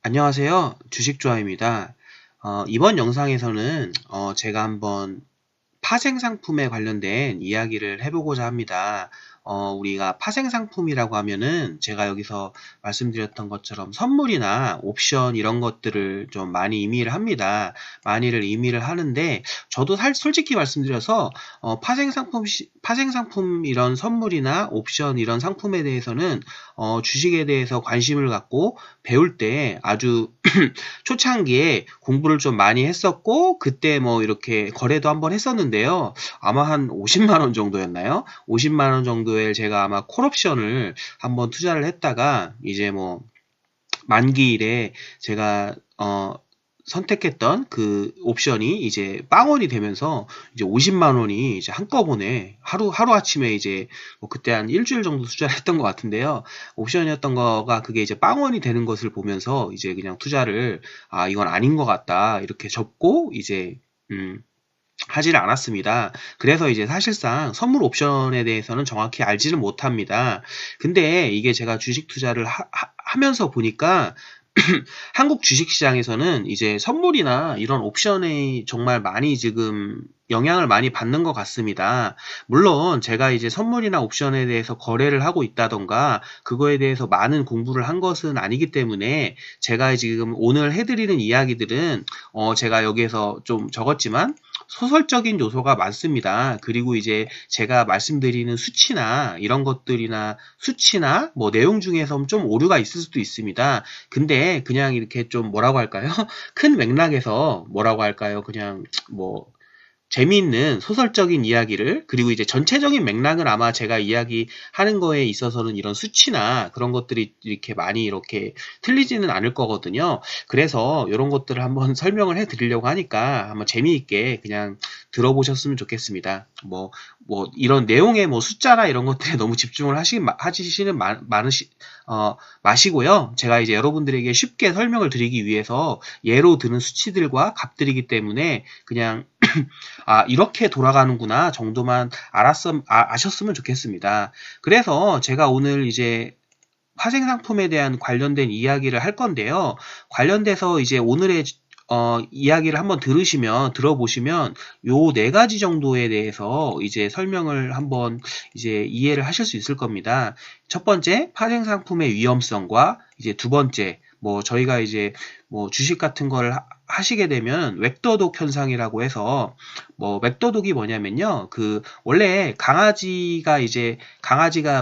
안녕하세요. 주식조아입니다. 이번 영상에서는 제가 한번 파생상품에 관련된 이야기를 해보고자 합니다. 우리가 파생상품이라고 하면은 제가 여기서 말씀드렸던 것처럼 선물이나 옵션 이런 것들을 좀 많이 의미를 합니다. 많이를 의미를 하는데 저도 솔직히 말씀드려서 파생상품 이런 선물이나 옵션 이런 상품에 대해서는 주식에 대해서 관심을 갖고 배울 때 아주 초창기에 공부를 좀 많이 했었고 그때 뭐 이렇게 거래도 한번 했었는데요. 아마 한 50만 원 정도였나요? 50만 원 정도에 제가 아마 콜옵션을 한번 투자를 했다가 이제 뭐 만기일에 제가 선택했던 그 옵션이 이제 빵원이 되면서 이제 50만 원이 이제 한꺼번에 하루아침에 이제 뭐 그때 한 일주일 정도 투자를 했던 것 같은데요. 옵션이었던 거가 그게 이제 빵원이 되는 것을 보면서 이제 그냥 투자를 이건 아닌 것 같다 이렇게 접고 이제 하지를 않았습니다. 그래서 이제 사실상 선물 옵션에 대해서는 정확히 알지를 못합니다. 근데 이게 제가 주식 투자를 하면서 보니까 한국 주식시장에서는 이제 선물이나 이런 옵션이 정말 많이 지금 영향을 많이 받는 것 같습니다. 물론 제가 이제 선물이나 옵션에 대해서 거래를 하고 있다던가 그거에 대해서 많은 공부를 한 것은 아니기 때문에 제가 지금 오늘 해드리는 이야기들은 제가 여기에서 좀 적었지만 소설적인 요소가 많습니다. 그리고 이제 제가 말씀드리는 수치나 이런 것들이나 수치나 뭐 내용 중에서 좀 오류가 있을 수도 있습니다. 근데 그냥 이렇게 좀 뭐라고 할까요? 큰 맥락에서 뭐라고 할까요? 그냥 뭐 재미있는 소설적인 이야기를 그리고 이제 전체적인 맥락은 아마 제가 이야기하는 거에 있어서는 이런 수치나 그런 것들이 이렇게 많이 이렇게 틀리지는 않을 거거든요. 그래서 이런 것들을 한번 설명을 해 드리려고 하니까 한번 재미있게 그냥 들어보셨으면 좋겠습니다. 뭐 이런 내용의 뭐 숫자나 이런 것들에 너무 집중을 하시는 마시고요. 제가 이제 여러분들에게 쉽게 설명을 드리기 위해서 예로 드는 수치들과 값들이기 때문에 그냥 이렇게 돌아가는구나 정도만 아셨으면 좋겠습니다. 그래서 제가 오늘 이제 파생상품에 대한 관련된 이야기를 할 건데요. 관련돼서 이제 오늘의 이야기를 한번 들어보시면 요 네 가지 정도에 대해서 이제 설명을 한번 이제 이해를 하실 수 있을 겁니다. 첫 번째, 파생상품의 위험성과 이제 두 번째, 뭐 저희가 이제 뭐 주식 같은 걸 하시게 되면 웩더독 현상이라고 해서 뭐 웩더독이 뭐냐면요. 그 원래 강아지가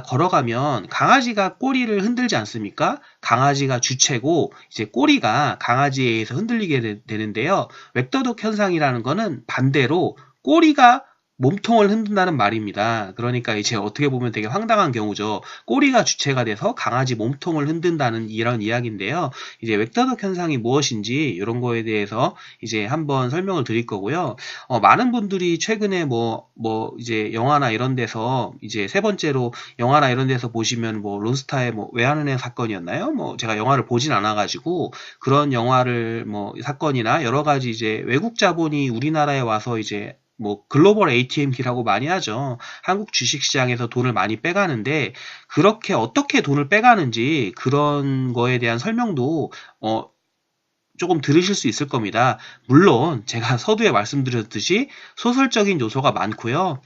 걸어가면 강아지가 꼬리를 흔들지 않습니까? 강아지가 주체고 이제 꼬리가 강아지에 의해서 흔들리게 되는데요. 웩더독 현상이라는 거는 반대로 꼬리가 몸통을 흔든다는 말입니다. 그러니까 이제 어떻게 보면 되게 황당한 경우죠. 꼬리가 주체가 돼서 강아지 몸통을 흔든다는 이런 이야기인데요. 이제 웩더독 현상이 무엇인지 이런 거에 대해서 이제 한번 설명을 드릴 거고요. 많은 분들이 최근에 이제 영화나 이런 데서 이제 세 번째로 영화나 이런 데서 보시면 뭐 론스타의 뭐 외환은행 사건이었나요? 뭐 제가 영화를 보진 않아가지고 그런 영화를 뭐 사건이나 여러 가지 이제 외국 자본이 우리나라에 와서 이제 뭐 글로벌 ATM기라고 많이 하죠. 한국 주식시장에서 돈을 많이 빼가는데 그렇게 어떻게 돈을 빼가는지 그런 거에 대한 설명도 어, 조금 들으실 수 있을 겁니다. 물론 제가 서두에 말씀드렸듯이 소설적인 요소가 많고요.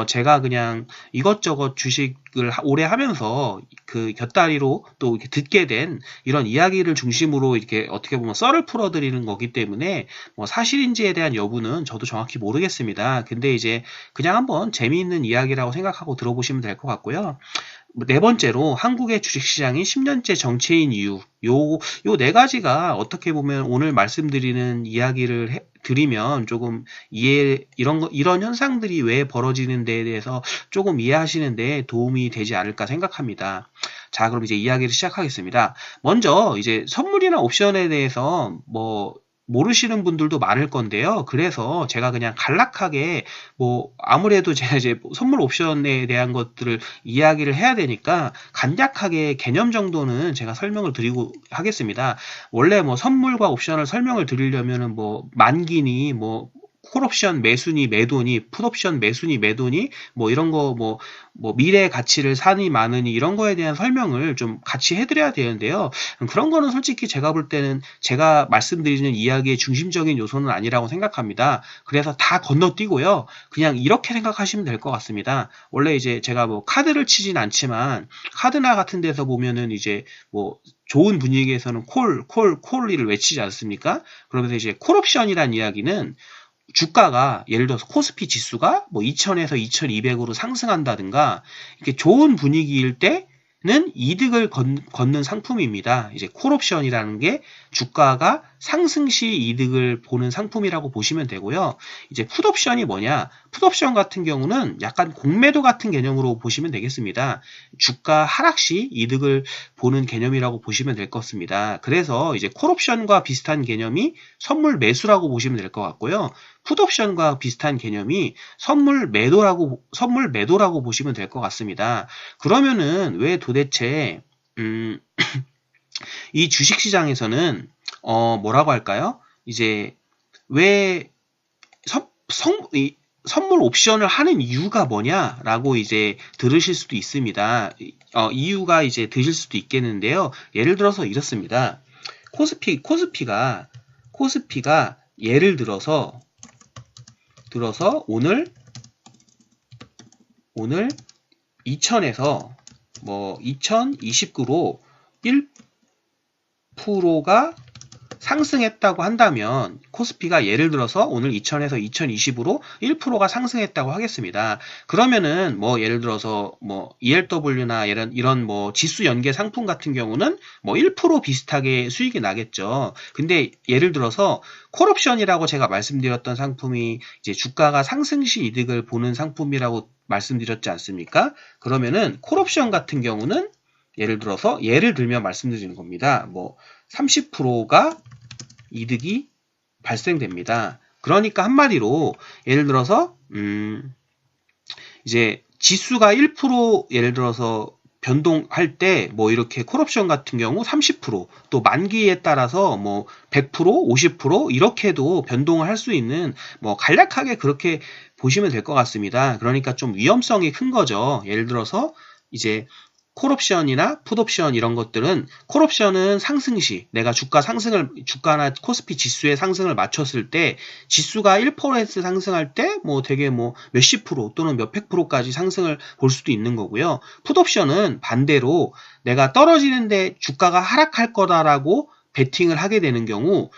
제가 그냥 이것저것 주식을 오래 하면서 그 곁다리로 또 이렇게 듣게 된 이런 이야기를 중심으로 이렇게 어떻게 보면 썰을 풀어드리는 거기 때문에 뭐 사실인지에 대한 여부는 저도 정확히 모르겠습니다. 근데 이제 그냥 한번 재미있는 이야기라고 생각하고 들어보시면 될 것 같고요. 네 번째로 한국의 주식시장이 10년째 정체인 이유. 요 네 가지가 어떻게 보면 오늘 말씀드리는 이야기를 드리면 조금 이런 현상들이 왜 벌어지는 데에 대해서 조금 이해하시는 데 도움이 되지 않을까 생각합니다. 자, 그럼 이제 이야기를 시작하겠습니다. 먼저 이제 선물이나 옵션에 대해서 뭐 모르시는 분들도 많을 건데요. 그래서 제가 그냥 간략하게 뭐 아무래도 제가 이제 선물 옵션에 대한 것들을 이야기를 해야 되니까 간략하게 개념 정도는 제가 설명을 드리고 하겠습니다. 원래 뭐 선물과 옵션을 설명을 드리려면은 뭐 만기니 뭐 콜옵션 매수니 매도니, 풋옵션 매수니 매도니, 뭐 이런 거, 뭐 미래 가치를 사니 마느니 이런 거에 대한 설명을 좀 같이 해드려야 되는데요. 그런 거는 솔직히 제가 볼 때는 제가 말씀드리는 이야기의 중심적인 요소는 아니라고 생각합니다. 그래서 다 건너뛰고요. 그냥 이렇게 생각하시면 될 것 같습니다. 원래 이제 제가 뭐 카드를 치진 않지만 카드나 같은 데서 보면은 이제 뭐 좋은 분위기에서는 콜을 외치지 않습니까? 그러면서 이제 콜옵션이란 이야기는 주가가 예를 들어서 코스피 지수가 뭐 2000에서 2200으로 상승한다든가 이렇게 좋은 분위기일 때는 이득을 걷는 상품입니다. 이제 콜옵션이라는 게 주가가 상승 시 이득을 보는 상품이라고 보시면 되고요. 이제 풋옵션이 뭐냐? 풋옵션 같은 경우는 약간 공매도 같은 개념으로 보시면 되겠습니다. 주가 하락 시 이득을 보는 개념이라고 보시면 될 것 같습니다. 그래서 이제 콜옵션과 비슷한 개념이 선물 매수라고 보시면 될 것 같고요. 풋옵션과 비슷한 개념이 선물 매도라고 보시면 될 것 같습니다. 그러면은 왜 도대체 이 주식시장에서는 뭐라고 할까요? 이제 왜 선물 옵션을 하는 이유가 뭐냐라고 이제 들으실 수도 있습니다. 이유가 이제 드실 수도 있겠는데요. 예를 들어서 이렇습니다. 코스피가 예를 들어서 오늘 2000에서 뭐 2029로 1%가 상승했다고 한다면 코스피가 예를 들어서 오늘 2000에서 2020으로 1%가 상승했다고 하겠습니다. 그러면은 뭐 예를 들어서 뭐 ELW나 이런 뭐 지수 연계 상품 같은 경우는 뭐 1% 비슷하게 수익이 나겠죠. 근데 예를 들어서 콜옵션이라고 제가 말씀드렸던 상품이 이제 주가가 상승 시 이득을 보는 상품이라고 말씀드렸지 않습니까? 그러면은 콜옵션 같은 경우는 예를 들면 말씀드리는 겁니다. 뭐 30%가 이득이 발생됩니다. 그러니까 한마디로 예를 들어서 이제 지수가 1% 예를 들어서 변동할 때 뭐 이렇게 콜옵션 같은 경우 30%, 또 만기에 따라서 뭐 100%, 50% 이렇게도 변동을 할 수 있는 뭐 간략하게 그렇게 보시면 될 것 같습니다. 그러니까 좀 위험성이 큰 거죠. 예를 들어서 콜옵션이나 풋옵션 이런 것들은 콜옵션은 상승 시 내가 주가나 코스피 지수의 상승을 맞췄을 때 지수가 1% 상승할 때 뭐 되게 뭐 몇십 프로 또는 몇백 프로까지 상승을 볼 수도 있는 거고요. 풋옵션은 반대로 내가 떨어지는데 주가가 하락할 거다라고 베팅을 하게 되는 경우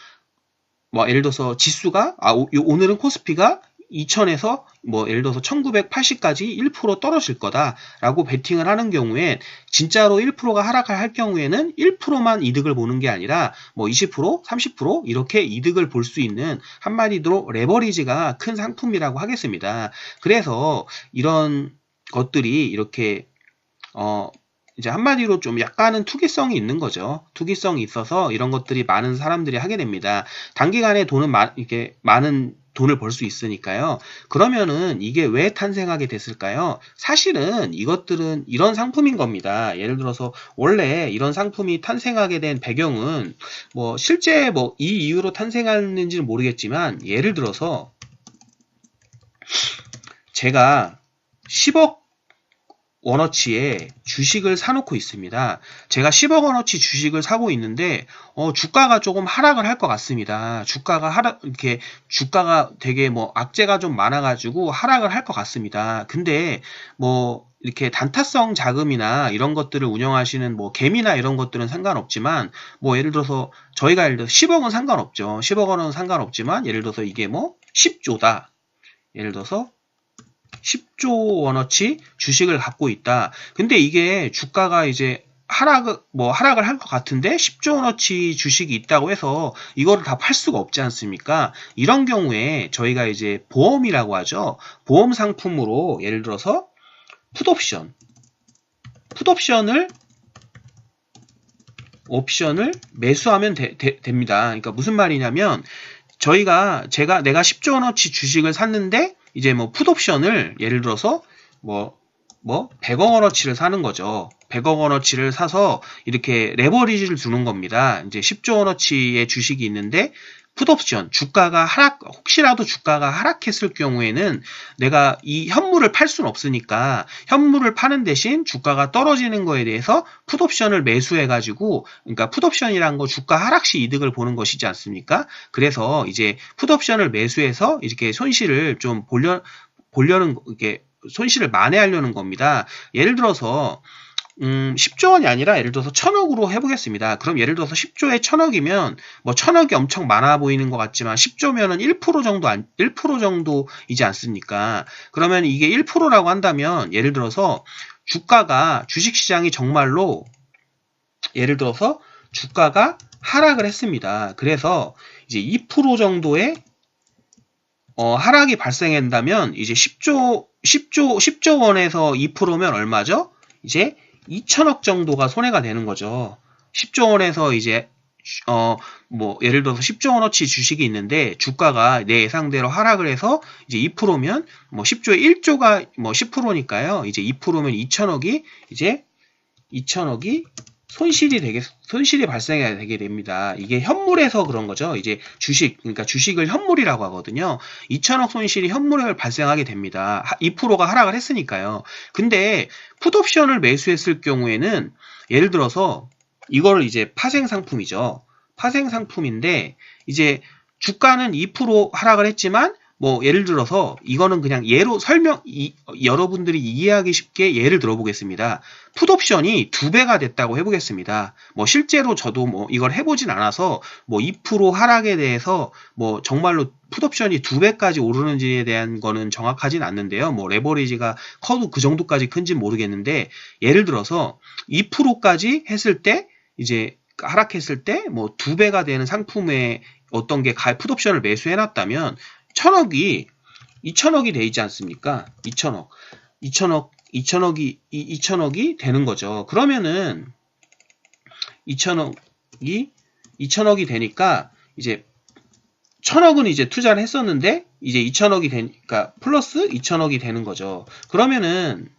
뭐 예를 들어서 지수가 오늘은 코스피가 2000에서 뭐 예를 들어서 1980까지 1% 떨어질 거다라고 베팅을 하는 경우에 진짜로 1%가 하락을 할 경우에는 1%만 이득을 보는 게 아니라 뭐 20%, 30% 이렇게 이득을 볼 수 있는 한마디로 레버리지가 큰 상품이라고 하겠습니다. 그래서 이런 것들이 이렇게 이제 한마디로 좀 약간은 투기성이 있는 거죠. 투기성이 있어서 이런 것들이 많은 사람들이 하게 됩니다. 단기간에 이렇게 많은 돈을 벌 수 있으니까요. 그러면은 이게 왜 탄생하게 됐을까요? 사실은 이것들은 이런 상품인 겁니다. 예를 들어서 원래 이런 상품이 탄생하게 된 배경은 뭐 실제 뭐 이 이유로 탄생했는지는 모르겠지만 예를 들어서 제가 10억 원어치의 주식을 사놓고 있습니다. 제가 10억 원어치 주식을 사고 있는데 주가가 조금 하락을 할 것 같습니다. 주가가 되게 뭐 악재가 좀 많아가지고 하락을 할 것 같습니다. 근데 뭐 이렇게 단타성 자금이나 이런 것들을 운영하시는 뭐 개미나 이런 것들은 상관없지만 뭐 예를 들어서 저희가 예를 들어서 10억은 상관없죠. 10억 원은 상관없지만 예를 들어서 이게 뭐 10조다. 예를 들어서 10조 원어치 주식을 갖고 있다. 근데 이게 주가가 이제 하락을 할 것 같은데 10조 원어치 주식이 있다고 해서 이거를 다 팔 수가 없지 않습니까? 이런 경우에 저희가 이제 보험이라고 하죠. 보험 상품으로 예를 들어서 옵션을 매수하면 됩니다. 그러니까 무슨 말이냐면 내가 10조 원어치 주식을 샀는데 이제 뭐 풋옵션을 예를 들어서 뭐 100억 원어치를 사는 거죠. 100억 원어치를 사서 이렇게 레버리지를 두는 겁니다. 이제 10조 원어치의 주식이 있는데 풋옵션, 혹시라도 주가가 하락했을 경우에는 내가 이 현물을 팔 수는 없으니까 현물을 파는 대신 주가가 떨어지는 거에 대해서 풋옵션을 매수해가지고, 그러니까 풋옵션이란 거 주가 하락 시 이득을 보는 것이지 않습니까? 그래서 이제 풋옵션을 매수해서 이렇게 손실을 좀 보려는, 이게 손실을 만회하려는 겁니다. 예를 들어서 10조 원이 아니라 예를 들어서 1000억으로 해보겠습니다. 그럼 예를 들어서 10조에 1000억이면 뭐 1000억이 엄청 많아 보이는 것 같지만 10조면은 1% 정도이지 않습니까? 그러면 이게 1%라고 한다면 예를 들어서 주가가 주식시장이 정말로 예를 들어서 주가가 하락을 했습니다. 그래서 이제 2% 정도의 하락이 발생한다면 이제 10조 원에서 2%면 얼마죠? 이제 2천억 정도가 손해가 되는 거죠. 10조 원에서 이제 뭐 예를 들어서 10조 원어치 주식이 있는데 주가가 내 예상대로 하락을 해서 이제 2%면 뭐 10조에 1조가 뭐 10%니까요. 이제 2%면 2천억이 손실이 발생해야 되게 됩니다. 이게 현물에서 그런 거죠. 이제 그러니까 주식을 현물이라고 하거든요. 2천억 손실이 현물에 발생하게 됩니다. 2%가 하락을 했으니까요. 근데 풋옵션을 매수했을 경우에는 예를 들어서 이거를 이제 파생 상품이죠. 파생 상품인데 이제 주가는 2% 하락을 했지만 뭐 예를 들어서 이거는 그냥 예로 여러분들이 이해하기 쉽게 예를 들어보겠습니다. 풋옵션이 2배가 됐다고 해보겠습니다. 뭐 실제로 저도 뭐 이걸 해보진 않아서 뭐 2% 하락에 대해서 뭐 정말로 풋옵션이 2배까지 오르는지에 대한 거는 정확하진 않는데요. 뭐 레버리지가 커도 그 정도까지 큰지는 모르겠는데 예를 들어서 2%까지 했을 때 이제 하락했을 때 뭐 2배가 되는 상품에 어떤 게 풋옵션을 매수해놨다면 2천억이 돼 있지 않습니까? 2천억이 되는 거죠. 그러면은 2천억이 되니까 이제 1000억은 이제 투자를 했었는데 이제 2천억이 되니까 플러스 2천억이 되는 거죠. 그러면은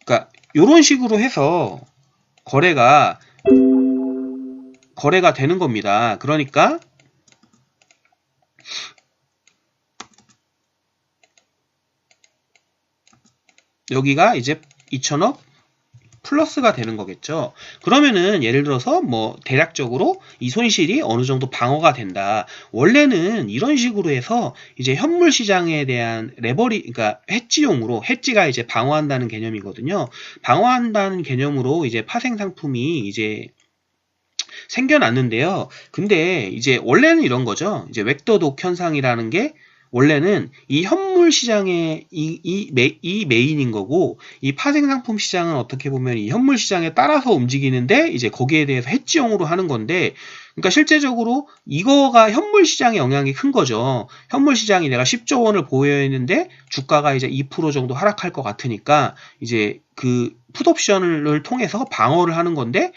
그러니까 요런 식으로 해서 거래가 되는 겁니다. 그러니까 여기가 이제 2천억 플러스가 되는 거겠죠. 그러면은 예를 들어서 뭐 대략적으로 이 손실이 어느 정도 방어가 된다. 원래는 이런 식으로 해서 이제 현물 시장에 대한 그러니까 해지가 이제 방어한다는 개념이거든요. 방어한다는 개념으로 이제 파생 상품이 이제 생겨났는데요. 근데 이제 원래는 이런 거죠. 이제 웩더독 현상이라는 게 원래는 이 현물 시장의 이 메인인 거고, 이 파생 상품 시장은 어떻게 보면 이 현물 시장에 따라서 움직이는데 이제 거기에 대해서 해지용으로 하는 건데, 그러니까 실제적으로 이거가 현물 시장에 영향이 큰 거죠. 현물 시장이 내가 10조 원을 보유했는데 주가가 이제 2% 정도 하락할 것 같으니까 이제 그 풋옵션을 통해서 방어를 하는 건데,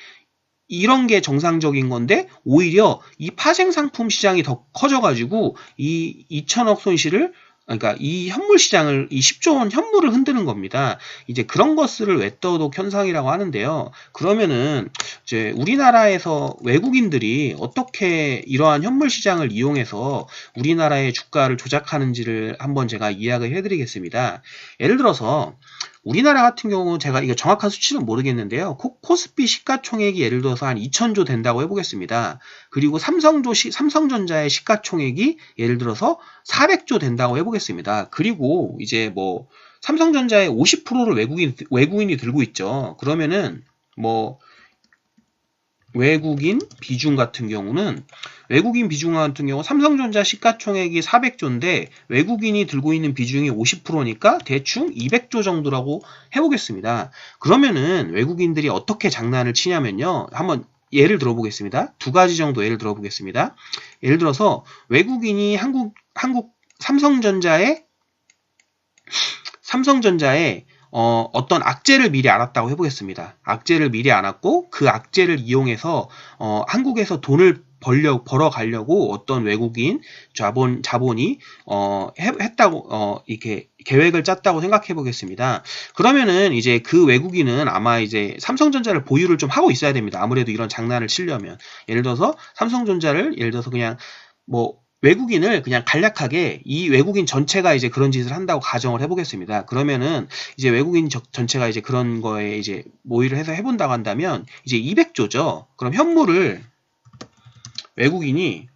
이런 게 정상적인 건데 오히려 이 파생 상품 시장이 더 커져가지고 이 2천억 손실을, 그러니까 이 현물 시장을, 이 10조 원 현물을 흔드는 겁니다. 이제 그런 것을 웩더독 현상이라고 하는데요. 그러면은 이제 우리나라에서 외국인들이 어떻게 이러한 현물 시장을 이용해서 우리나라의 주가를 조작하는지를 한번 제가 이야기를 해드리겠습니다. 예를 들어서 우리나라 같은 경우 제가 이거 정확한 수치는 모르겠는데요. 코스피 시가총액이 예를 들어서 한 2,000조 된다고 해보겠습니다. 그리고 삼성전자의 시가총액이 예를 들어서 400조 된다고 해보겠습니다. 그리고 이제 뭐 삼성전자의 50%를 외국인이 들고 있죠. 그러면은 뭐 외국인 비중 같은 경우 삼성전자 시가총액이 400조인데 외국인이 들고 있는 비중이 50%니까 대충 200조 정도라고 해보겠습니다. 그러면은 외국인들이 어떻게 장난을 치냐면요. 한번 예를 들어보겠습니다. 두 가지 정도 예를 들어보겠습니다. 예를 들어서 외국인이 한국 삼성전자에 어떤 악재를 미리 알았다고 해보겠습니다. 악재를 미리 알았고 그 악재를 이용해서 한국에서 돈을 벌어가려고 어떤 외국인 자본이 했다고 이렇게 계획을 짰다고 생각해 보겠습니다. 그러면은 이제 그 외국인은 아마 이제 삼성전자를 보유를 좀 하고 있어야 됩니다. 아무래도 이런 장난을 치려면 예를 들어서 삼성전자를 예를 들어서 그냥 뭐 외국인을 그냥 간략하게 이 외국인 전체가 이제 그런 짓을 한다고 가정을 해보겠습니다. 그러면은 이제 외국인 전체가 이제 그런 거에 이제 모의를 해서 해본다고 한다면 이제 200조죠. 그럼 현물을 외국인이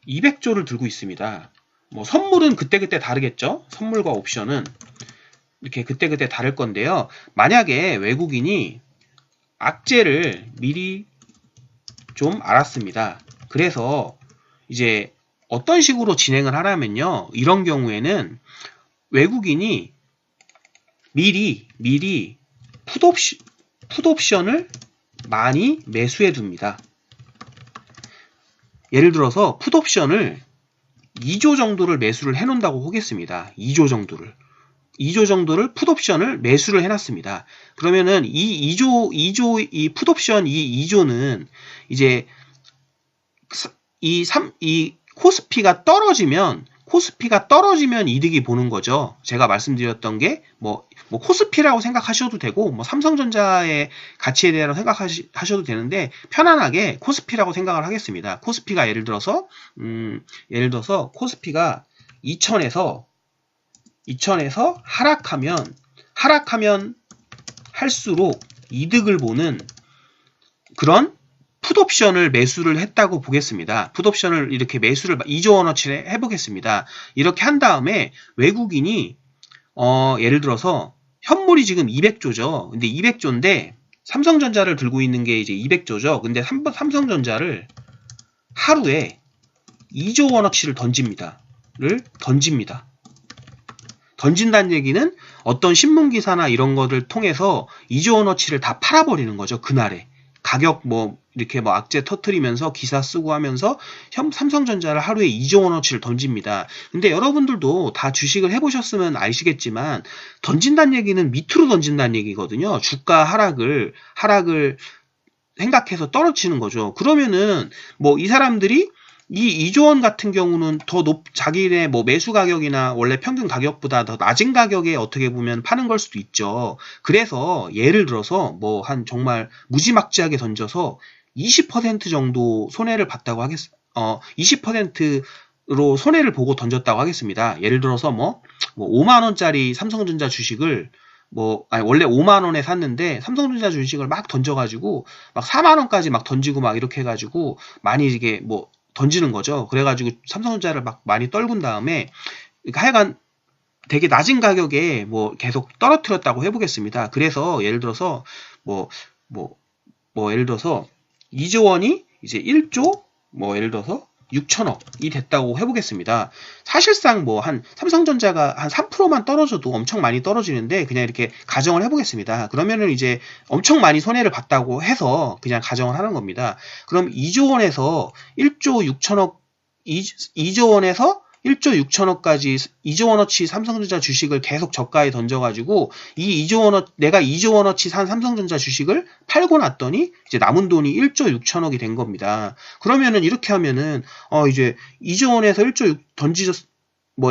200조를 들고 있습니다. 뭐 선물은 그때그때 다르겠죠. 선물과 옵션은 이렇게 그때그때 다를 건데요. 만약에 외국인이 악재를 미리 좀 알았습니다. 그래서 이제 어떤 식으로 진행을 하냐면요. 이런 경우에는 외국인이 미리 풋옵션을 많이 매수해 둡니다. 예를 들어서 풋옵션을 2조 정도를 매수를 해놓는다고 하겠습니다. 2조 정도를 풋옵션을 매수를 해놨습니다. 그러면은 이 풋옵션 이 2조는 이제 이 코스피가 떨어지면 이득이 보는 거죠. 제가 말씀드렸던 게 뭐 코스피라고 생각하셔도 되고 뭐 삼성전자의 가치에 대해서 생각하셔도 되는데 편안하게 코스피라고 생각을 하겠습니다. 코스피가 예를 들어서 코스피가 2000에서 하락하면 할수록 이득을 보는 그런 풋옵션을 매수를 했다고 보겠습니다. 풋옵션을 이렇게 매수를 2조 원어치를 해보겠습니다. 이렇게 한 다음에 외국인이 예를 들어서 현물이 지금 200조죠. 근데 200조인데 삼성전자를 들고 있는 게 이제 200조죠. 근데 삼성전자를 하루에 2조 원어치를 던집니다. 던진다는 얘기는 어떤 신문기사나 이런 거를 통해서 2조 원어치를 다 팔아버리는 거죠. 그날에. 가격 이렇게 악재 터트리면서 기사 쓰고 하면서 삼성전자를 하루에 2조 원어치를 던집니다. 근데 여러분들도 다 주식을 해보셨으면 아시겠지만 던진다는 얘기는 밑으로 던진다는 얘기거든요. 주가 하락을 생각해서 떨어지는 거죠. 그러면은 이 사람들이 이 2조 원 같은 경우는 더 자기네 매수 가격이나 원래 평균 가격보다 더 낮은 가격에 어떻게 보면 파는 걸 수도 있죠. 그래서 예를 들어서 한 정말 무지막지하게 던져서 20% 정도 손해를 봤다고 20%로 손해를 보고 던졌다고 하겠습니다. 예를 들어서 5만 원짜리 삼성전자 주식을 원래 5만 원에 샀는데 삼성전자 주식을 막 던져가지고 막 4만 원까지 막 던지고 막 이렇게 해가지고 많이 이게 던지는 거죠. 그래가지고 삼성전자를 막 많이 떨군 다음에 하여간 되게 낮은 가격에 계속 떨어뜨렸다고 해보겠습니다. 그래서 예를 들어서 예를 들어서 2조 원이 이제 1조 예를 들어서 6천억이 됐다고 해보겠습니다. 사실상 한 삼성전자가 한 3%만 떨어져도 엄청 많이 떨어지는데 그냥 이렇게 가정을 해보겠습니다. 그러면은 이제 엄청 많이 손해를 봤다고 해서 그냥 가정을 하는 겁니다. 그럼 2조 원에서 1조 6천억 2조 원에서 1조 6천억까지 2조 원어치 삼성전자 주식을 계속 저가에 던져가지고 내가 2조 원어치 산 삼성전자 주식을 팔고 났더니 이제 남은 돈이 1조 6천억이 된 겁니다. 그러면은 이렇게 하면은 이제 2조 원에서 1조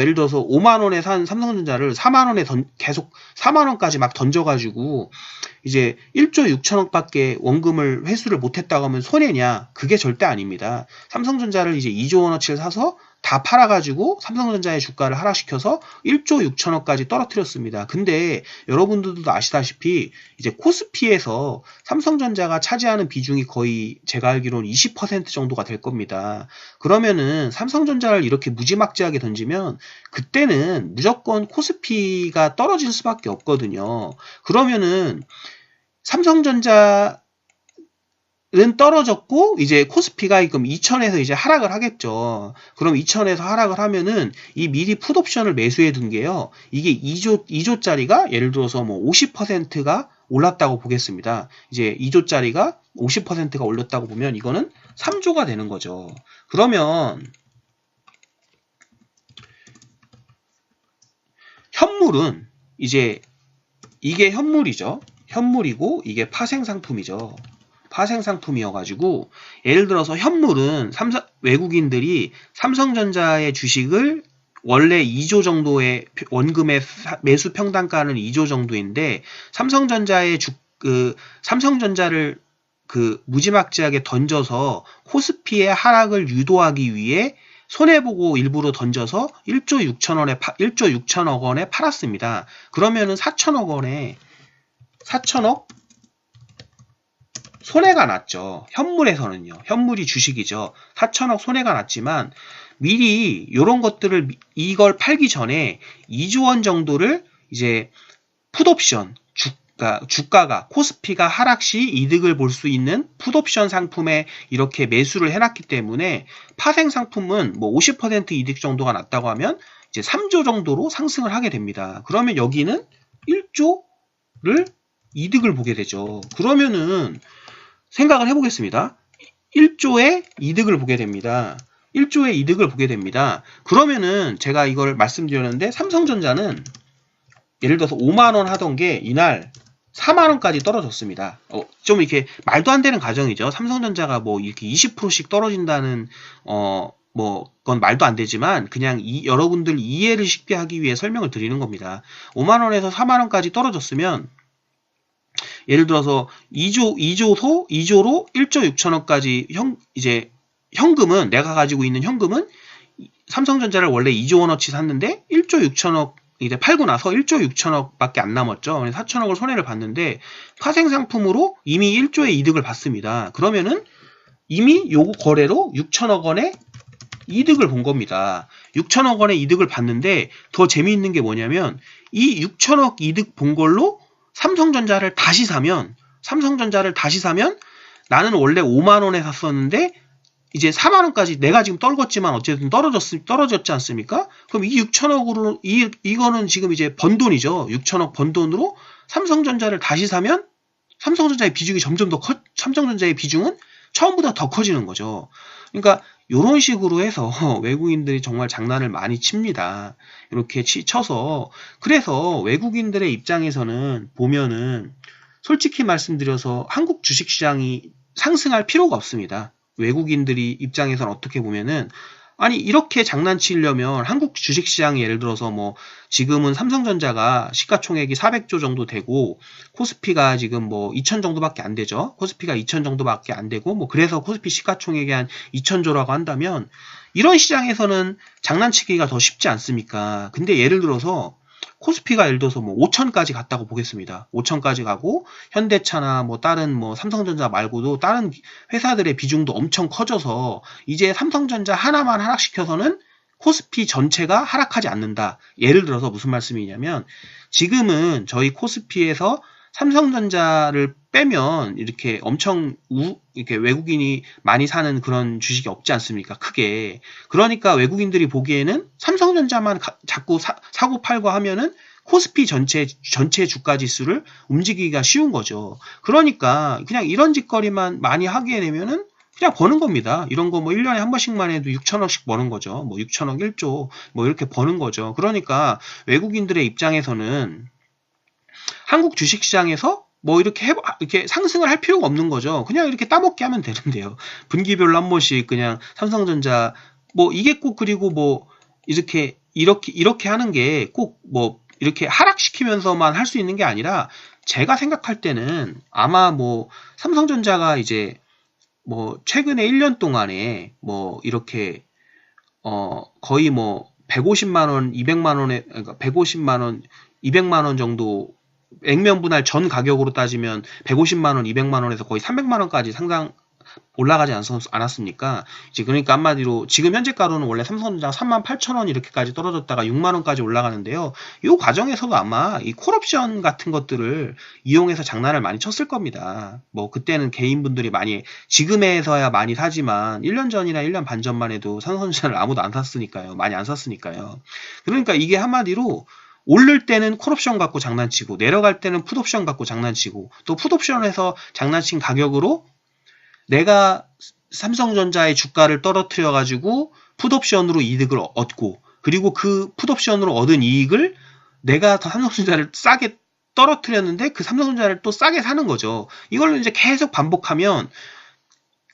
예를 들어서 5만 원에 산 삼성전자를 4만 원에 계속 4만 원까지 막 던져가지고 이제 1조 6천억밖에 원금을 회수를 못했다고 하면 손해냐? 그게 절대 아닙니다. 삼성전자를 이제 2조 원어치를 사서 다 팔아가지고 삼성전자의 주가를 하락시켜서 1조 6천억까지 떨어뜨렸습니다. 근데 여러분들도 아시다시피 이제 코스피에서 삼성전자가 차지하는 비중이 거의 제가 알기로는 20% 정도가 될 겁니다. 그러면은 삼성전자를 이렇게 무지막지하게 던지면 그때는 무조건 코스피가 떨어질 수밖에 없거든요. 그러면은 삼성전자는 떨어졌고 이제 코스피가 그럼 2000에서 이제 하락을 하겠죠. 그럼 2000에서 하락을 하면은 이 미리 풋옵션을 매수해 둔 게요. 이게 2조짜리가 예를 들어서 50%가 올랐다고 보겠습니다. 이제 2조짜리가 50%가 올렸다고 보면 이거는 3조가 되는 거죠. 그러면 현물은 이제 이게 현물이죠. 현물이고 이게 파생상품이죠. 파생상품이어가지고 예를 들어서 현물은 외국인들이 삼성전자의 주식을 원래 2조 정도의 원금의 매수 평단가는 2조 정도인데 삼성전자를 무지막지하게 던져서 코스피의 하락을 유도하기 위해 손해보고 일부러 던져서 1조 6천억 원에 팔았습니다. 그러면은 4천억 손해가 났죠. 현물에서는요. 현물이 주식이죠. 4천억 손해가 났지만 미리 이런 것들을 이걸 팔기 전에 2조 원 정도를 이제 풋옵션 주가가 코스피가 하락 시 이득을 볼 수 있는 풋옵션 상품에 이렇게 매수를 해놨기 때문에 파생 상품은 뭐 50% 이득 정도가 났다고 하면 이제 3조 정도로 상승을 하게 됩니다. 그러면 여기는 1조를 이득을 보게 되죠. 그러면은 생각을 해보겠습니다. 1조의 이득을 보게 됩니다. 1조의 이득을 보게 됩니다. 그러면은 제가 이걸 말씀드렸는데 삼성전자는 예를 들어서 5만원 하던 게 이날 4만원까지 떨어졌습니다. 좀 이렇게 말도 안 되는 가정이죠. 삼성전자가 뭐 이렇게 20%씩 떨어진다는 그건 말도 안 되지만 그냥 여러분들 이해를 쉽게 하기 위해 설명을 드리는 겁니다. 5만원에서 4만원까지 떨어졌으면 예를 들어서 2조로 1조 6천억까지 현금은 내가 가지고 있는 현금은 삼성전자를 원래 2조 원어치 샀는데 1조 6천억 이제 팔고 나서 1조 6천억밖에 안 남았죠. 4천억을 손해를 봤는데 파생상품으로 이미 1조의 이득을 봤습니다. 그러면은 이미 요 거래로 6천억 원의 이득을 본 겁니다. 6천억 원의 이득을 봤는데 더 재미있는 게 뭐냐면 이 6천억 이득 본 걸로 삼성전자를 다시 사면 나는 원래 5만원에 샀었는데 이제 4만원까지 내가 지금 떨궜지만 어쨌든 떨어졌지 않습니까? 그럼 이 6천억으로 이거는 지금 이제 번 돈이죠. 6천억 번 돈으로 삼성전자를 다시 사면 삼성전자의 비중은 처음보다 더 커지는 거죠. 그러니까 이런 식으로 해서 외국인들이 정말 장난을 많이 칩니다. 이렇게 쳐서 그래서 외국인들의 입장에서는 보면은 솔직히 말씀드려서 한국 주식시장이 상승할 필요가 없습니다. 외국인들이 입장에서는 어떻게 보면은 아니 이렇게 장난치려면 한국 주식시장이 예를 들어서 뭐 지금은 삼성전자가 시가총액이 400조 정도 되고 코스피가 지금 뭐 2천 정도밖에 안 되죠. 코스피가 2천 정도밖에 안 되고 뭐 그래서 코스피 시가총액이 한 2천조라고 한다면 이런 시장에서는 장난치기가 더 쉽지 않습니까? 근데 예를 들어서 코스피가 예를 들어서 뭐 5천까지 갔다고 보겠습니다. 5천까지 가고 현대차나 뭐 다른 뭐 삼성전자 말고도 다른 회사들의 비중도 엄청 커져서 이제 삼성전자 하나만 하락시켜서는 코스피 전체가 하락하지 않는다. 예를 들어서 무슨 말씀이냐면 지금은 저희 코스피에서 삼성전자를 빼면 이렇게 엄청 이렇게 외국인이 많이 사는 그런 주식이 없지 않습니까? 크게. 그러니까 외국인들이 보기에는 삼성전자만 자꾸 사고 팔고 하면은 코스피 전체 주가 지수를 움직이기가 쉬운 거죠. 그러니까 그냥 이런 짓거리만 많이 하게 되면은 그냥 버는 겁니다. 이런 거 뭐 1년에 한 번씩만 해도 6천억씩 버는 거죠. 뭐 6천억 1조 뭐 이렇게 버는 거죠. 그러니까 외국인들의 입장에서는 한국 주식시장에서 뭐 이렇게 상승을 할 필요가 없는 거죠. 그냥 이렇게 따먹게 하면 되는데요. 분기별로 한 번씩 그냥 삼성전자 뭐 이게 꼭 그리고 뭐 이렇게 하는 게 꼭 뭐 이렇게 하락시키면서만 할 수 있는 게 아니라 제가 생각할 때는 아마 뭐 삼성전자가 이제 뭐 최근에 1년 동안에 뭐 이렇게 거의 뭐 150만 원, 200만 원에 그러니까 150만 원, 200만 원 정도 액면 분할 전 가격으로 따지면 150만 원, 200만 원에서 거의 300만 원까지 상당 올라가지 않았습니까? 이제 그러니까 한마디로 지금 현재 가로는 원래 삼성전자 38,000원 이렇게까지 떨어졌다가 6만 원까지 올라가는데요. 이 과정에서도 아마 이 콜옵션 같은 것들을 이용해서 장난을 많이 쳤을 겁니다. 뭐 그때는 개인분들이 많이 지금에서야 많이 사지만 1년 전이나 1년 반 전만 해도 삼성전자를 아무도 안 샀으니까요. 많이 안 샀으니까요. 그러니까 이게 한마디로 오를 때는 콜옵션 갖고 장난치고 내려갈 때는 풋옵션 갖고 장난치고 또 풋옵션에서 장난친 가격으로 내가 삼성전자의 주가를 떨어뜨려 가지고 풋옵션으로 이득을 얻고 그리고 그 풋옵션으로 얻은 이익을 내가 더 삼성전자를 싸게 떨어뜨렸는데 그 삼성전자를 또 싸게 사는 거죠. 이걸로 이제 계속 반복하면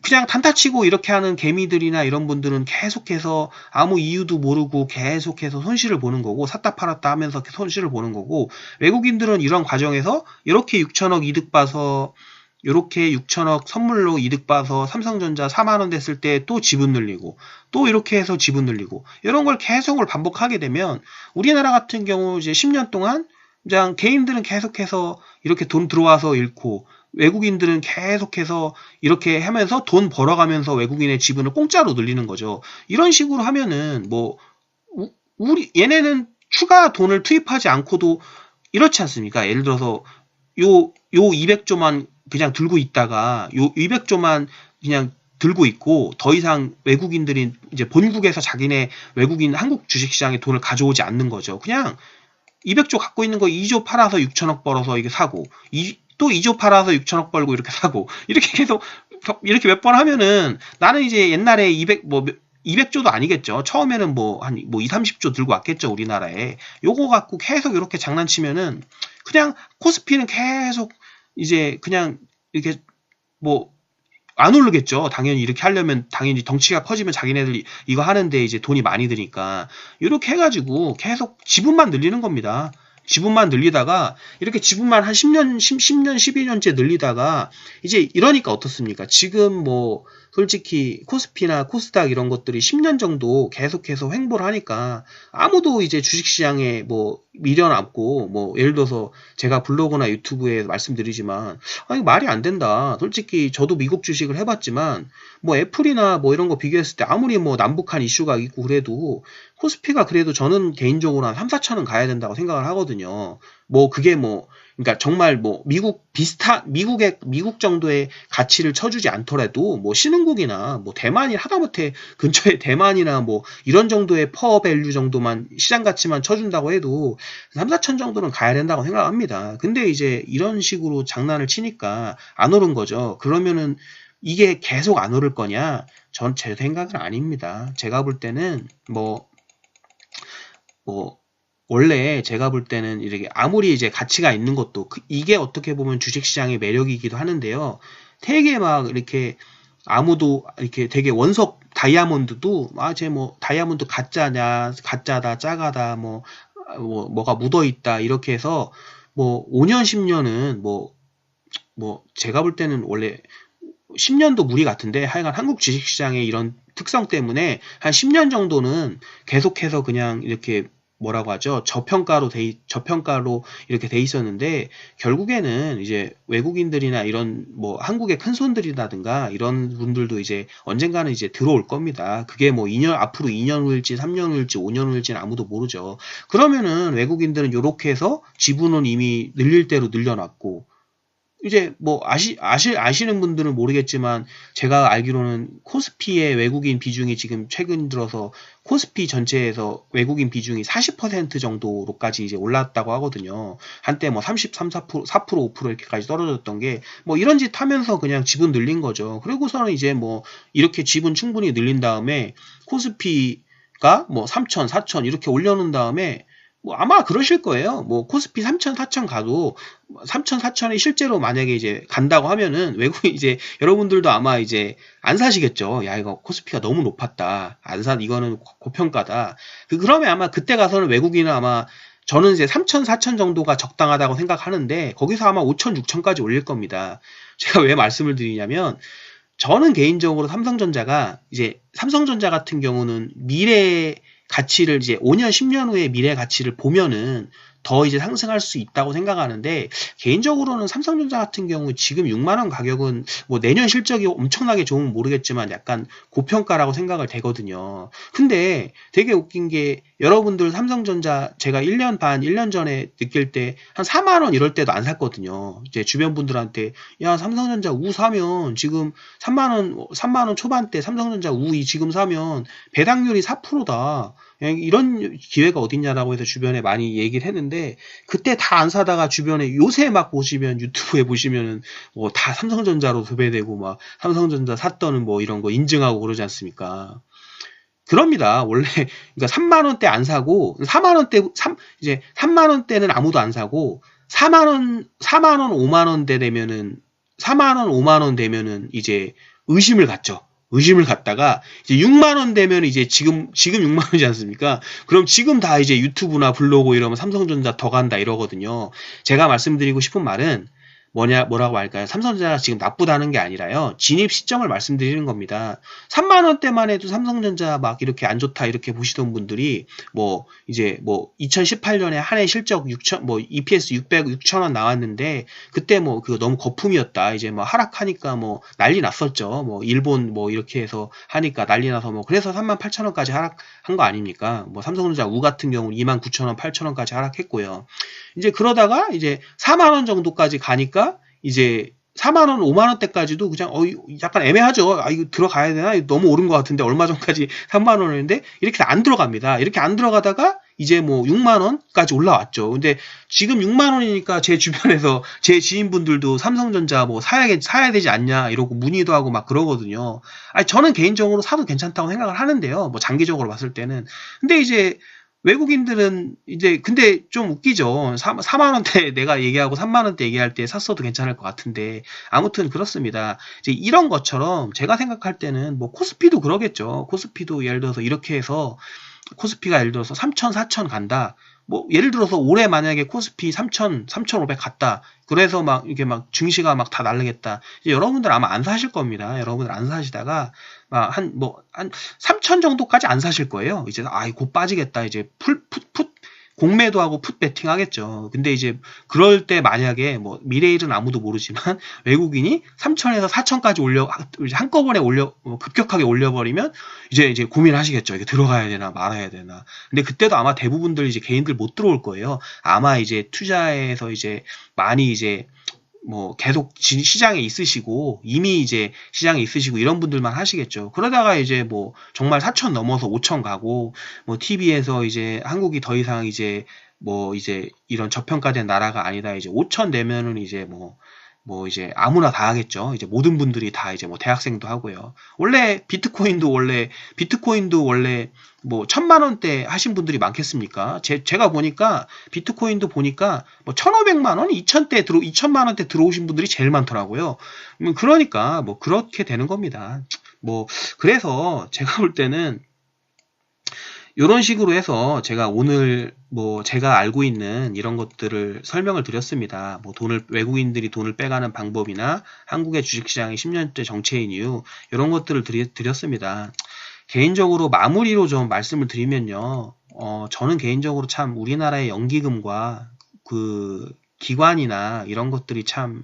그냥 단타치고 이렇게 하는 개미들이나 이런 분들은 계속해서 아무 이유도 모르고 계속해서 손실을 보는 거고, 샀다 팔았다 하면서 손실을 보는 거고, 외국인들은 이런 과정에서 이렇게 6천억 이득 봐서, 이렇게 6천억 선물로 이득 봐서 삼성전자 4만 원 됐을 때 또 지분 늘리고, 또 이렇게 해서 지분 늘리고, 이런 걸 계속을 반복하게 되면 우리나라 같은 경우 이제 10년 동안 그냥 개인들은 계속해서 이렇게 돈 들어와서 잃고, 외국인들은 계속해서 이렇게 하면서 돈 벌어가면서 외국인의 지분을 공짜로 늘리는 거죠. 이런 식으로 하면은 뭐 우리 얘네는 추가 돈을 투입하지 않고도 이렇지 않습니까? 예를 들어서 요 200조만 그냥 들고 있다가 요 200조만 그냥 들고 있고 더 이상 외국인들이 이제 본국에서 자기네 외국인 한국 주식시장에 돈을 가져오지 않는 거죠. 그냥 200조 갖고 있는 거 2조 팔아서 6천억 벌어서 이게 사고, 또 2조 팔아서 6천억 벌고 이렇게 사고, 이렇게 계속 이렇게 몇 번 하면은 나는 이제 옛날에 200조도 아니겠죠. 처음에는 한 2, 30조 들고 왔겠죠, 우리나라에. 요거 갖고 계속 이렇게 장난치면은 그냥 코스피는 계속 이제 그냥 이렇게 뭐 안 오르겠죠. 당연히 이렇게 하려면 당연히 덩치가 커지면 자기네들이 이거 하는데 이제 돈이 많이 드니까 이렇게 해가지고 계속 지분만 늘리는 겁니다. 지분만 늘리다가 이렇게 지분만 한 10년, 10년, 12년째 늘리다가 이제 이러니까 어떻습니까? 지금 뭐 솔직히 코스피나 코스닥 이런 것들이 10년 정도 계속해서 횡보를 하니까 아무도 이제 주식시장에 뭐 미련 없고 뭐 예를 들어서 제가 블로그나 유튜브에 말씀드리지만 아니 말이 안 된다. 솔직히 저도 미국 주식을 해봤지만 뭐 애플이나 뭐 이런 거 비교했을 때 아무리 뭐 남북한 이슈가 있고 그래도 코스피가 그래도 저는 개인적으로 한 3, 4천은 가야 된다고 생각을 하거든요. 뭐 그게 뭐 그러니까 정말 뭐 미국 정도의 가치를 쳐주지 않더라도 뭐 신흥국이나 뭐 대만이 하다못해 근처에 대만이나 뭐 이런 정도의 퍼밸류 정도만 시장 가치만 쳐준다고 해도 3, 4천 정도는 가야 된다고 생각합니다. 근데 이제 이런 식으로 장난을 치니까 안 오른 거죠. 그러면은 이게 계속 안 오를 거냐? 전 제 생각은 아닙니다. 제가 볼 때는 뭐 원래 제가 볼 때는 이렇게 아무리 이제 가치가 있는 것도 이게 어떻게 보면 주식시장의 매력이기도 하는데요. 되게 막 이렇게 아무도 이렇게 되게 원석 다이아몬드도 쟤 뭐 다이아몬드 가짜다 짜가다 뭐가 묻어 있다 이렇게 해서 뭐 5년 10년은 뭐 제가 볼 때는 원래 10년도 무리 같은데 하여간 한국 주식시장의 이런 특성 때문에 한 10년 정도는 계속해서 그냥 이렇게 뭐라고 하죠? 저평가로 이렇게 돼 있었는데 결국에는 이제 외국인들이나 이런 뭐 한국의 큰 손들이라든가 이런 분들도 이제 언젠가는 이제 들어올 겁니다. 그게 뭐 앞으로 2년 후일지 3년 후일지 5년 후일지는 아무도 모르죠. 그러면은 외국인들은 요렇게 해서 지분은 이미 늘릴 대로 늘려놨고 이제 뭐 아시는 분들은 모르겠지만 제가 알기로는 코스피의 외국인 비중이 지금 최근 들어서 코스피 전체에서 외국인 비중이 40% 정도로까지 이제 올랐다고 하거든요. 한때 뭐 33, 4%, 5% 이렇게까지 떨어졌던 게 뭐 이런 짓 하면서 그냥 지분 늘린 거죠. 그리고서는 이제 뭐 이렇게 지분 충분히 늘린 다음에 코스피가 뭐 3천, 4천 이렇게 올려놓은 다음에 뭐 아마 그러실 거예요. 뭐 코스피 3천, 4천 가도 3천, 4천이 실제로 만약에 이제 간다고 하면은 외국인 이제 여러분들도 아마 이제 안 사시겠죠. 야 이거 코스피가 너무 높았다. 이거는 고평가다. 그러면 아마 그때 가서는 외국인은 아마 저는 이제 3천, 4천 정도가 적당하다고 생각하는데 거기서 아마 5천, 6천까지 올릴 겁니다. 제가 왜 말씀을 드리냐면 저는 개인적으로 삼성전자 같은 경우는 미래 가치를 이제 5년, 10년 후에 미래 가치를 보면은 더 이제 상승할 수 있다고 생각하는데 개인적으로는 삼성전자 같은 경우 지금 6만 원 가격은 뭐 내년 실적이 엄청나게 좋으면 모르겠지만 약간 고평가라고 생각을 되거든요. 근데 되게 웃긴 게 여러분들 삼성전자 제가 1년 반, 1년 전에 느낄 때 한 4만 원 이럴 때도 안 샀거든요. 이제 주변 분들한테 야 삼성전자 우 사면 지금 3만 원 초반대 삼성전자 우 지금 사면 배당률이 4%다. 이런 기회가 어딨냐라고 해서 주변에 많이 얘기를 했는데 그때 다 안 사다가 주변에 요새 막 보시면 유튜브에 보시면은 뭐 다 삼성전자로 도배되고 막 삼성전자 샀더는 뭐 이런 거 인증하고 그러지 않습니까? 그럽니다. 원래 그러니까 3만 원대 안 사고 4만 원대 이제 3만 원대는 아무도 안 사고 4만 원, 5만 원대 되면은 4만 원, 5만 원 되면은 이제 의심을 갖죠. 의심을 갖다가 이제 6만 원 되면 이제 지금 6만 원이지 않습니까? 그럼 지금 다 이제 유튜브나 블로그 이러면 삼성전자 더 간다 이러거든요. 제가 말씀드리고 싶은 말은 뭐라고 할까요? 삼성전자가 지금 나쁘다는 게 아니라요. 진입 시점을 말씀드리는 겁니다. 3만 원대만 해도 삼성전자 막 이렇게 안 좋다 이렇게 보시던 분들이 이제 2018년에 한 해 실적 6천 EPS 6,000원 나왔는데 그때 그거 너무 거품이었다. 이제 하락하니까 난리 났었죠. 일본 이렇게 해서 하니까 난리 나서 그래서 38,000원까지 하락한 거 아닙니까? 삼성전자 우 같은 경우 29,000원, 8,000원까지 하락했고요. 이제 그러다가 이제 4만 원 정도까지 가니까 이제 4만 원, 5만 원대까지도 그냥 약간 애매하죠. 이거 들어가야 되나? 이거 너무 오른 것 같은데 얼마 전까지 3만 원이었는데 이렇게 안 들어갑니다. 이렇게 안 들어가다가 이제 6만 원까지 올라왔죠. 근데 지금 6만 원이니까 제 주변에서 제 지인분들도 삼성전자 사야 되지 않냐 이러고 문의도 하고 막 그러거든요. 저는 개인적으로 사도 괜찮다고 생각을 하는데요. 장기적으로 봤을 때는. 근데 이제 외국인들은 이제 근데 좀 웃기죠. 4만 원대 내가 얘기하고 3만 원대 얘기할 때 샀어도 괜찮을 것 같은데 아무튼 그렇습니다. 이제 이런 것처럼 제가 생각할 때는 코스피도 그러겠죠. 코스피도 예를 들어서 이렇게 해서 코스피가 예를 들어서 3,000, 4,000 간다. 예를 들어서 올해 만약에 코스피 3,000, 3,500 갔다. 그래서 이게 증시가 다 날리겠다. 이제 여러분들 아마 안 사실 겁니다. 여러분들 안 사시다가 한 3,000 정도까지 안 사실 거예요. 이제 곧 빠지겠다. 이제 공매도 하고 풋 베팅 하겠죠. 근데 이제 그럴 때 만약에 미래일은 아무도 모르지만 외국인이 3,000에서 4,000까지 한꺼번에 급격하게 올려버리면 이제 고민하시겠죠. 이게 들어가야 되나 말아야 되나. 근데 그때도 아마 대부분들 이제 개인들 못 들어올 거예요. 아마 이제 투자에서 이제 많이 이제 계속 시장에 있으시고 이미 이제 시장에 있으시고 이런 분들만 하시겠죠. 그러다가 이제 정말 4천 넘어서 5천 가고 TV에서 이제 한국이 더 이상 이제 이제 이런 저평가된 나라가 아니다. 이제 5천 내면은 이제 이제 아무나 다 하겠죠. 이제 모든 분들이 다 이제 대학생도 하고요. 원래 비트코인도 원래 1,000만 원대 하신 분들이 많겠습니까? 제가 보니까 비트코인도 보니까 1,500만 원, 2,000만 원대 들어오신 분들이 제일 많더라고요. 그러니까 그렇게 되는 겁니다. 그래서 제가 볼 때는 이런 식으로 해서 제가 오늘 제가 알고 있는 이런 것들을 설명을 드렸습니다. 외국인들이 돈을 빼가는 방법이나 한국의 주식시장의 10년째 정체인 이유 이런 것들을 드렸습니다. 개인적으로 마무리로 좀 말씀을 드리면요. 저는 개인적으로 참 우리나라의 연기금과 그 기관이나 이런 것들이 참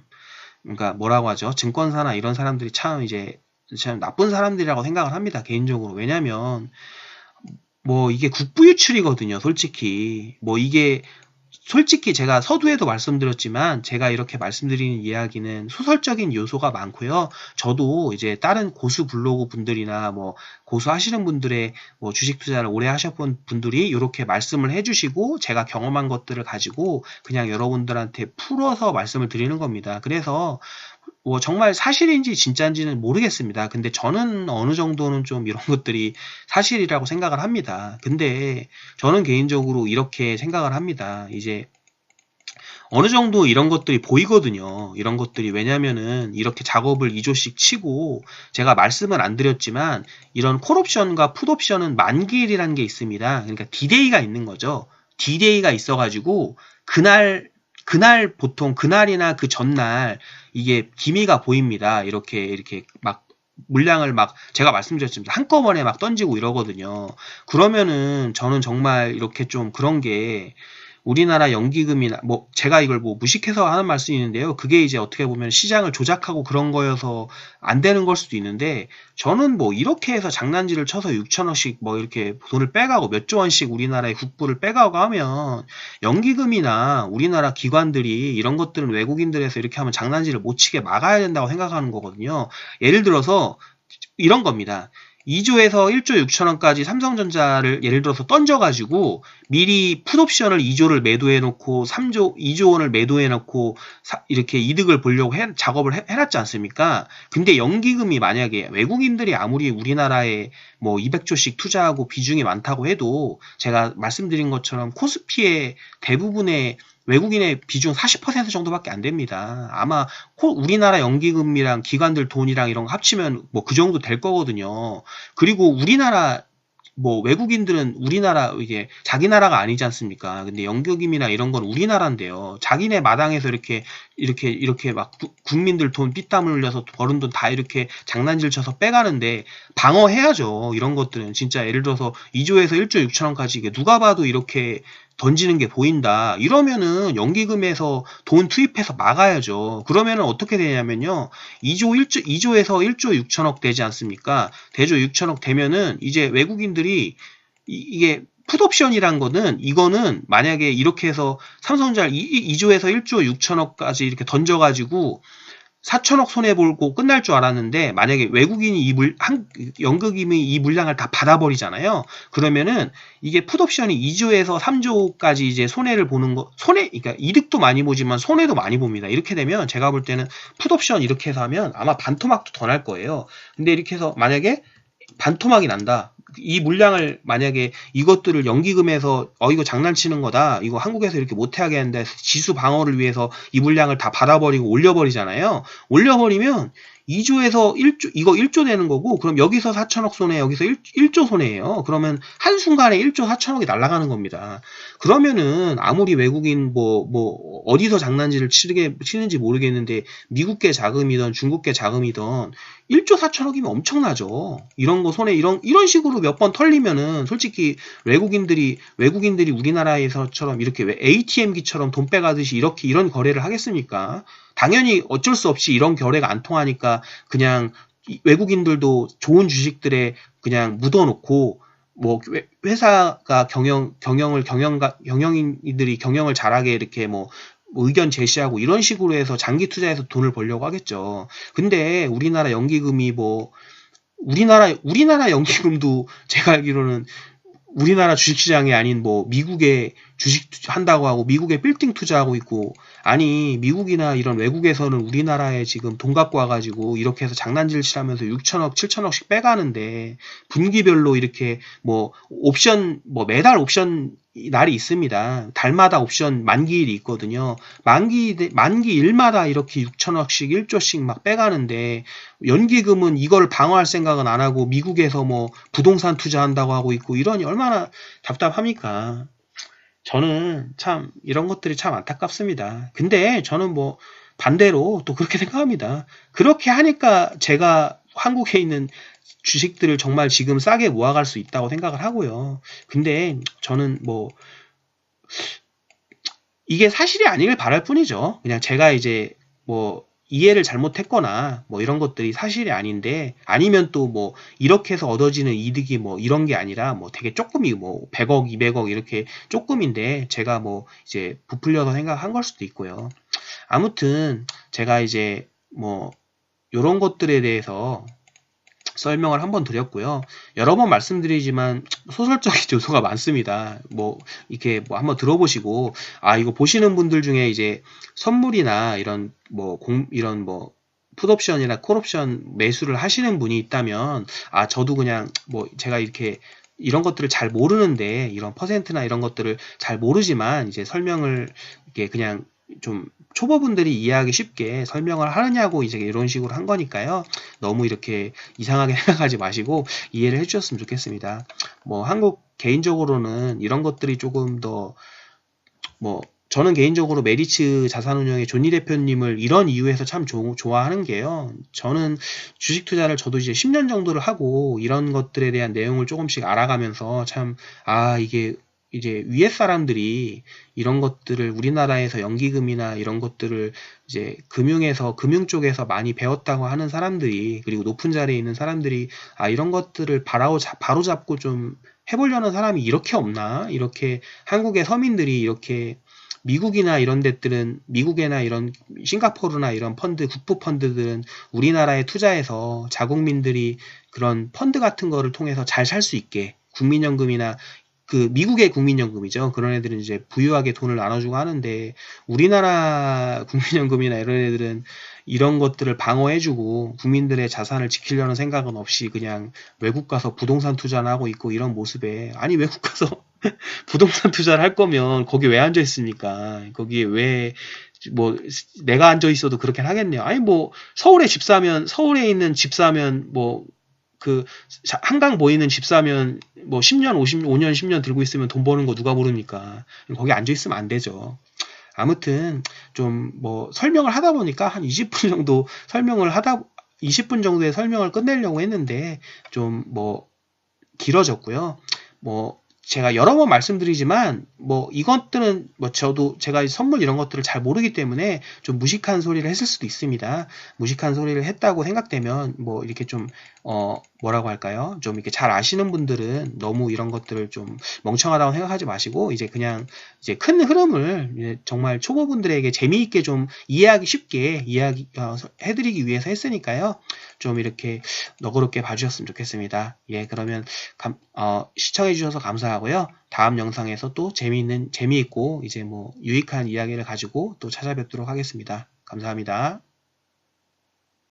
그러니까 뭐라고 하죠? 증권사나 이런 사람들이 참 나쁜 사람들이라고 생각을 합니다. 개인적으로. 왜냐면 이게 국부 유출이거든요, 솔직히. 이게, 솔직히 제가 서두에도 말씀드렸지만, 제가 이렇게 말씀드리는 이야기는 소설적인 요소가 많고요. 저도 이제 다른 고수 블로그 분들이나 고수 하시는 분들의 주식 투자를 오래 하셨던 분들이 이렇게 말씀을 해주시고, 제가 경험한 것들을 가지고 그냥 여러분들한테 풀어서 말씀을 드리는 겁니다. 그래서, 정말 사실인지 진짜인지는 모르겠습니다. 근데 저는 어느 정도는 좀 이런 것들이 사실이라고 생각을 합니다. 근데 저는 개인적으로 이렇게 생각을 합니다. 이제 어느 정도 이런 것들이 보이거든요. 이런 것들이 왜냐면은 이렇게 작업을 2조씩 치고 제가 말씀은 안 드렸지만 이런 콜옵션과 풋옵션은 만기일이라는 게 있습니다. 그러니까 디데이가 있는 거죠. 디데이가 있어가지고 그날 보통 그날이나 그 전날 이게 기미가 보입니다. 이렇게 물량을 제가 말씀드렸지만 한꺼번에 던지고 이러거든요. 그러면은 저는 정말 이렇게 좀 그런 게 우리나라 연기금이나 제가 이걸 무식해서 하는 말씀이 있는데요. 그게 이제 어떻게 보면 시장을 조작하고 그런 거여서 안 되는 걸 수도 있는데 저는 이렇게 해서 장난질을 쳐서 6천억씩 이렇게 돈을 빼가고 몇 조 원씩 우리나라의 국부를 빼가고 하면 연기금이나 우리나라 기관들이 이런 것들은 외국인들에서 이렇게 하면 장난질을 못 치게 막아야 된다고 생각하는 거거든요. 예를 들어서 이런 겁니다. 2조에서 1조 6천원까지 삼성전자를 예를 들어서 던져가지고 미리 풋옵션을 2조를 매도해놓고 2조 원을 매도해놓고 이렇게 이득을 보려고 작업을 해놨지 않습니까? 근데 연기금이 만약에 외국인들이 아무리 우리나라에 200조씩 투자하고 비중이 많다고 해도 제가 말씀드린 것처럼 코스피의 대부분의 외국인의 비중 40% 정도밖에 안 됩니다. 아마 우리나라 연기금이랑 기관들 돈이랑 이런 거 합치면 뭐 그 정도 될 거거든요. 그리고 우리나라 뭐 외국인들은 우리나라 이게 자기 나라가 아니지 않습니까? 근데 연기금이나 이런 건 우리나라인데요. 자기네 마당에서 이렇게 막 국민들 돈 피땀 흘려서 버는 돈 다 이렇게 장난질 쳐서 빼가는데 방어해야죠. 이런 것들은 진짜 예를 들어서 2조에서 1조 6천원까지 이게 누가 봐도 이렇게 던지는 게 보인다. 이러면은 연기금에서 돈 투입해서 막아야죠. 그러면은 어떻게 되냐면요. 2조에서 1조 6천억 되지 않습니까? 대조 6천억 되면은 이제 외국인들이 이게 풋옵션이란 거는 이거는 만약에 이렇게 해서 삼성전자 2조에서 1조 6천억까지 이렇게 던져가지고 4천억 손해보고 끝날 줄 알았는데 만약에 외국인이 연극임이 이 물량을 다 받아버리잖아요. 그러면은 이게 풋옵션이 2조에서 3조까지 이제 손해를 보는 거, 그러니까 이득도 많이 보지만 손해도 많이 봅니다. 이렇게 되면 제가 볼 때는 풋옵션 이렇게 해서 하면 아마 반토막도 더 날 거예요. 근데 이렇게 해서 만약에 반토막이 난다. 이 물량을 만약에 이것들을 연기금에서 이거 장난치는 거다. 이거 한국에서 이렇게 못하게 한다. 지수 방어를 위해서 이 물량을 다 받아버리고 올려버리잖아요. 올려버리면 2조에서 1조 이거 1조 되는 거고 그럼 여기서 4천억 손해 여기서 1조 손해예요. 그러면 한순간에 1조 4천억이 날아가는 겁니다. 그러면은 아무리 외국인 뭐 어디서 장난질을 치는지 모르겠는데 미국계 자금이든 중국계 자금이든 1조 4천억이면 엄청나죠. 이런 거 손해 이런 식으로 몇 번 털리면은 솔직히 외국인들이 우리나라에서처럼 이렇게 왜 ATM기처럼 돈 빼가듯이 이런 거래를 하겠습니까? 당연히 어쩔 수 없이 이런 거래가 안 통하니까 그냥 외국인들도 좋은 주식들에 그냥 묻어놓고 뭐 회사가 경영인들이 경영을 잘하게 이렇게 뭐 의견 제시하고 이런 식으로 해서 장기 투자해서 돈을 벌려고 하겠죠. 근데 우리나라 연기금이 우리나라 연기금도 제가 알기로는 우리나라 주식시장이 아닌 뭐 미국에 주식 한다고 하고 미국에 빌딩 투자하고 있고 아니 미국이나 이런 외국에서는 우리나라에 지금 돈 갖고 와가지고 이렇게 해서 장난질 치라면서 6천억 7천억씩 빼가는데 분기별로 이렇게 뭐 옵션 뭐 매달 옵션 날이 있습니다. 달마다 옵션 만기일이 있거든요. 만기일마다 이렇게 6천억씩 1조씩 막 빼가는데 연기금은 이걸 방어할 생각은 안 하고 미국에서 뭐 부동산 투자한다고 하고 있고 이러니 얼마나 답답합니까? 저는 참 이런 것들이 참 안타깝습니다. 근데 저는 뭐 반대로 또 그렇게 생각합니다. 그렇게 하니까 제가 한국에 있는 주식들을 정말 지금 싸게 모아갈 수 있다고 생각을 하고요. 근데 저는 뭐 이게 사실이 아니길 바랄 뿐이죠. 그냥 제가 이제 뭐 이해를 잘못했거나 뭐 이런 것들이 사실이 아닌데 아니면 또 뭐 이렇게 해서 얻어지는 이득이 뭐 이런 게 아니라 뭐 되게 조금이 뭐 100억, 200억 이렇게 조금인데 제가 뭐 이제 부풀려서 생각한 걸 수도 있고요. 아무튼 제가 이제 뭐 이런 것들에 대해서 설명을 한번 드렸고요. 여러 번 말씀드리지만 소설적인 요소가 많습니다. 뭐 이렇게 뭐 한번 들어보시고 이거 보시는 분들 중에 이제 선물이나 이런 뭐 풋옵션이나 콜옵션 매수를 하시는 분이 있다면 저도 그냥 뭐 제가 이렇게 이런 것들을 잘 모르는데 이런 퍼센트나 이런 것들을 잘 모르지만 이제 설명을 이렇게 그냥 좀 초보분들이 이해하기 쉽게 설명을 하느냐고 이제 이런 식으로 한 거니까요. 너무 이렇게 이상하게 생각하지 마시고 이해를 해주셨으면 좋겠습니다. 뭐 한국 개인적으로는 이런 것들이 조금 더 뭐 저는 개인적으로 메리츠 자산운용의 존니 대표님을 이런 이유에서 참 좋아하는 게요. 저는 주식 투자를 저도 이제 10년 정도를 하고 이런 것들에 대한 내용을 조금씩 알아가면서 참 이게 이제 위에 사람들이 이런 것들을 우리나라에서 연기금이나 이런 것들을 이제 금융 쪽에서 많이 배웠다고 하는 사람들이 그리고 높은 자리에 있는 사람들이 이런 것들을 바로잡고 좀 해보려는 사람이 이렇게 없나? 이렇게 한국의 서민들이 이렇게 미국이나 이런 데들은 미국이나 이런 싱가포르나 이런 국부 펀드들은 우리나라에 투자해서 자국민들이 그런 펀드 같은 거를 통해서 잘 살 수 있게 국민연금이나 그 미국의 국민연금이죠. 그런 애들은 이제 부유하게 돈을 나눠주고 하는데 우리나라 국민연금이나 이런 애들은 이런 것들을 방어해주고 국민들의 자산을 지키려는 생각은 없이 그냥 외국 가서 부동산 투자나 하고 있고 이런 모습에 외국 가서 부동산 투자를 할 거면 거기 왜 앉아 있습니까? 거기에 왜 뭐 내가 앉아 있어도 그렇게 하겠네요. 아니 뭐 서울에 있는 집 사면 뭐 그 한강 보이는 집 사면 뭐 10년, 5년, 10년 들고 있으면 돈 버는 거 누가 모릅니까? 거기 앉아 있으면 안 되죠. 아무튼 좀 뭐 설명을 하다 보니까 한 20분 정도 20분 정도의 설명을 끝내려고 했는데 좀 뭐 길어졌고요. 뭐 제가 여러 번 말씀드리지만 뭐 이것들은 뭐 저도 제가 선물 이런 것들을 잘 모르기 때문에 좀 무식한 소리를 했을 수도 있습니다. 무식한 소리를 했다고 생각되면 뭐 이렇게 좀 뭐라고 할까요? 좀 이렇게 잘 아시는 분들은 너무 이런 것들을 좀 멍청하다고 생각하지 마시고 이제 그냥 이제 큰 흐름을 이제 정말 초보분들에게 재미있게 좀 이해하기 쉽게 해드리기 위해서 했으니까요. 좀 이렇게 너그럽게 봐주셨으면 좋겠습니다. 예, 그러면 시청해주셔서 감사하고요. 다음 영상에서 또 재미있고 이제 뭐 유익한 이야기를 가지고 또 찾아뵙도록 하겠습니다. 감사합니다.